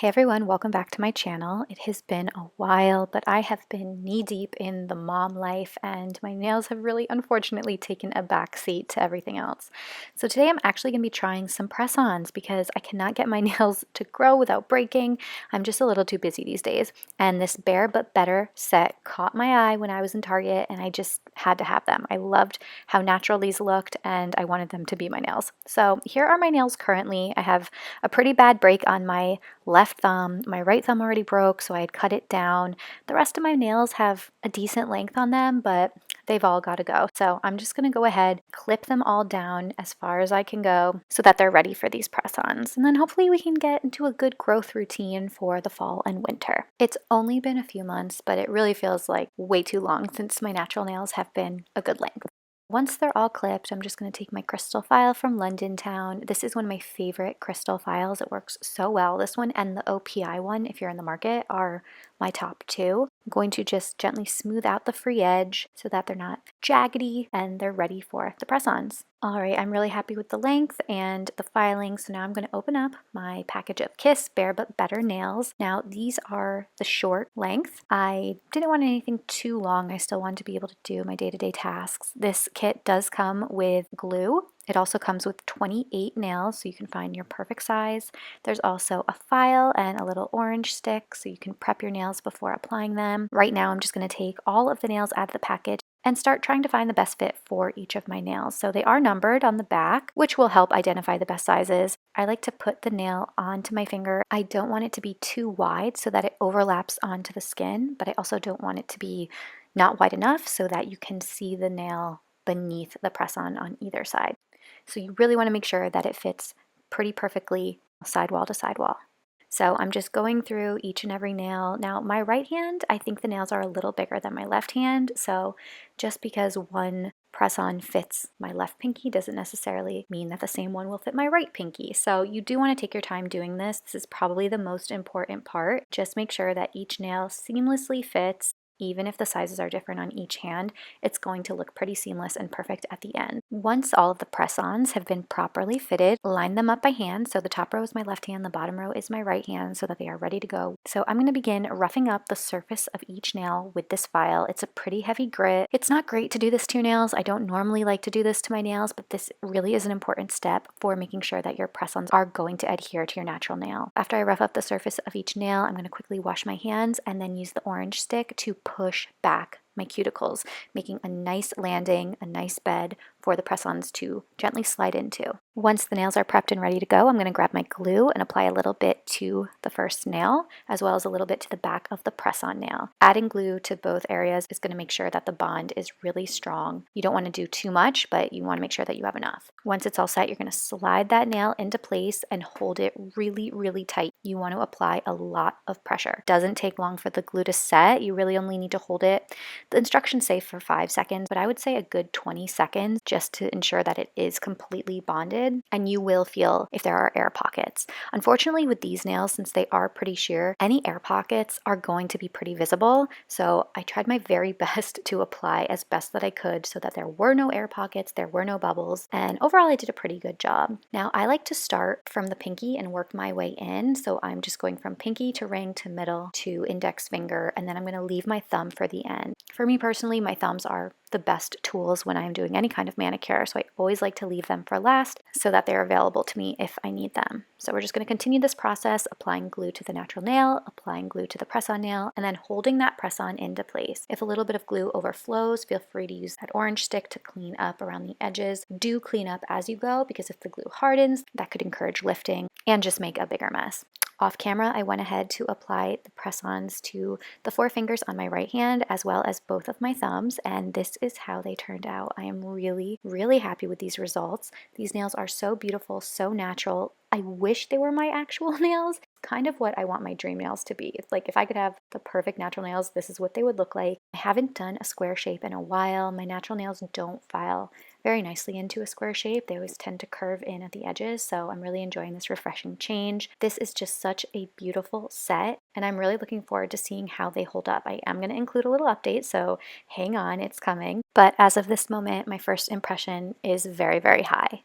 Hey everyone, welcome back to my channel. It has been a while, but I have been knee deep in the mom life and my nails have really unfortunately taken a back seat to everything else. So today I'm actually going to be trying some press-ons because I cannot get my nails to grow without breaking. I'm just a little too busy these days. And this Bare But Better set caught my eye when I was in Target and I just had to have them. I loved how natural these looked and I wanted them to be my nails. So here are my nails currently. I have a pretty bad break on my left thumb. My right thumb already broke, so I had cut it down. The rest of my nails have a decent length on them, but they've all got to go. So I'm just going to go ahead, clip them all down as far as I can go so that they're ready for these press-ons. And then hopefully we can get into a good growth routine for the fall and winter. It's only been a few months, but it really feels like way too long since my natural nails have been a good length. Once they're all clipped, I'm just going to take my crystal file from London Town. This is one of my favorite crystal files. It works so well. This one and the OPI one, if you're in the market, are my top two. I'm going to just gently smooth out the free edge so that they're not jaggedy and they're ready for the press-ons. All right, I'm really happy with the length and the filing, so now I'm going to open up my package of Kiss Bare But Better nails. Now, these are the short length. I didn't want anything too long. I still wanted to be able to do my day-to-day tasks. This kit does come with glue. It also comes with 28 nails, so you can find your perfect size. There's also a file and a little orange stick, so you can prep your nails before applying them. Right now, I'm just going to take all of the nails out of the package and start trying to find the best fit for each of my nails. So they are numbered on the back, which will help identify the best sizes. I like to put the nail onto my finger. I don't want it to be too wide so that it overlaps onto the skin, but I also don't want it to be not wide enough so that you can see the nail beneath the press-on either side. So you really want to make sure that it fits pretty perfectly sidewall to sidewall. So I'm just going through each and every nail. Now my right hand, I think the nails are a little bigger than my left hand. So just because one press-on fits my left pinky doesn't necessarily mean that the same one will fit my right pinky. So you do want to take your time doing this. This is probably the most important part. Just make sure that each nail seamlessly fits. Even if the sizes are different on each hand, it's going to look pretty seamless and perfect at the end. Once all of the press-ons have been properly fitted, line them up by hand. So the top row is my left hand, the bottom row is my right hand so that they are ready to go. So I'm going to begin roughing up the surface of each nail with this file. It's a pretty heavy grit. It's not great to do this to nails. I don't normally like to do this to my nails, but this really is an important step for making sure that your press-ons are going to adhere to your natural nail. After I rough up the surface of each nail, I'm going to quickly wash my hands and then use the orange stick to push back my cuticles, making a nice landing, a nice bed for the press-ons to gently slide into. Once the nails are prepped and ready to go, I'm going to grab my glue and apply a little bit to the first nail, as well as a little bit to the back of the press-on nail. Adding glue to both areas is going to make sure that the bond is really strong. You don't want to do too much, but you want to make sure that you have enough. Once it's all set, you're going to slide that nail into place and hold it really, really tight. You want to apply a lot of pressure. It doesn't take long for the glue to set. You really only need to hold it. The instructions say for 5 seconds, but I would say a good 20 seconds just to ensure that it is completely bonded, and you will feel if there are air pockets. Unfortunately, with these nails, since they are pretty sheer, any air pockets are going to be pretty visible, so I tried my very best to apply as best that I could so that there were no air pockets, there were no bubbles, and overall I did a pretty good job. Now, I like to start from the pinky and work my way in, so I'm just going from pinky to ring to middle to index finger, and then I'm going to leave my thumb for the end. For me personally, my thumbs are the best tools when I'm doing any kind of manicure, so I always like to leave them for last so that they're available to me if I need them. So we're just going to continue this process, applying glue to the natural nail, applying glue to the press-on nail, and then holding that press-on into place. If a little bit of glue overflows, feel free to use that orange stick to clean up around the edges. Do clean up as you go, because if the glue hardens, that could encourage lifting and just make a bigger mess. Off camera, I went ahead to apply the press-ons to the 4 fingers on my right hand as well as both of my thumbs, and this is how they turned out. I am really, really happy with these results. These nails are so beautiful, so natural. I wish they were my actual nails. Kind of what I want my dream nails to be. It's like if I could have the perfect natural nails, this is what they would look like. I haven't done a square shape in a while. My natural nails don't file very nicely into a square shape. They always tend to curve in at the edges, so I'm really enjoying this refreshing change. This is just such a beautiful set, and I'm really looking forward to seeing how they hold up. I am going to include a little update, so hang on, it's coming. But as of this moment, my first impression is very, very high.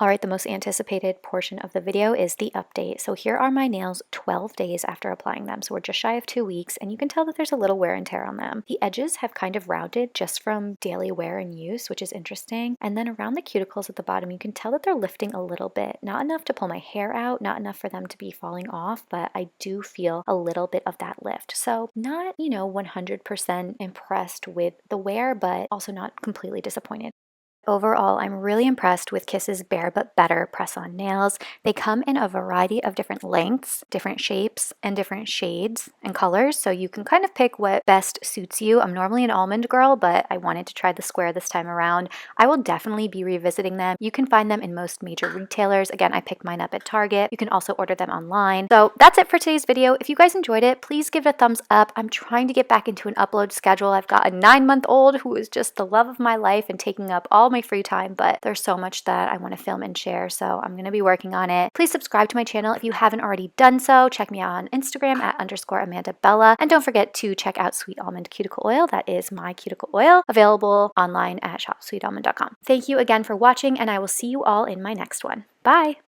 All right, the most anticipated portion of the video is the update. So here are my nails 12 days after applying them. So we're just shy of 2 weeks, and you can tell that there's a little wear and tear on them. The edges have kind of rounded just from daily wear and use, which is interesting. And then around the cuticles at the bottom, you can tell that they're lifting a little bit. Not enough to pull my hair out, not enough for them to be falling off, but I do feel a little bit of that lift. So not, 100% impressed with the wear, but also not completely disappointed. Overall, I'm really impressed with Kiss's Bare But Better press-on nails. They come in a variety of different lengths, different shapes, and different shades and colors, so you can kind of pick what best suits you. I'm normally an almond girl, but I wanted to try the square this time around. I will definitely be revisiting them. You can find them in most major retailers. Again, I picked mine up at Target. You can also order them online. So that's it for today's video. If you guys enjoyed it, please give it a thumbs up. I'm trying to get back into an upload schedule. I've got a 9-month-old who is just the love of my life and taking up all my free time, but there's so much that I want to film and share, so I'm going to be working on it. Please subscribe to my channel if you haven't already done so. Check me out on Instagram at _AmandaBella, and don't forget to check out Sweet Almond Cuticle Oil. That is my cuticle oil, available online at shopsweetalmond.com. Thank you again for watching, and I will see you all in my next one. Bye!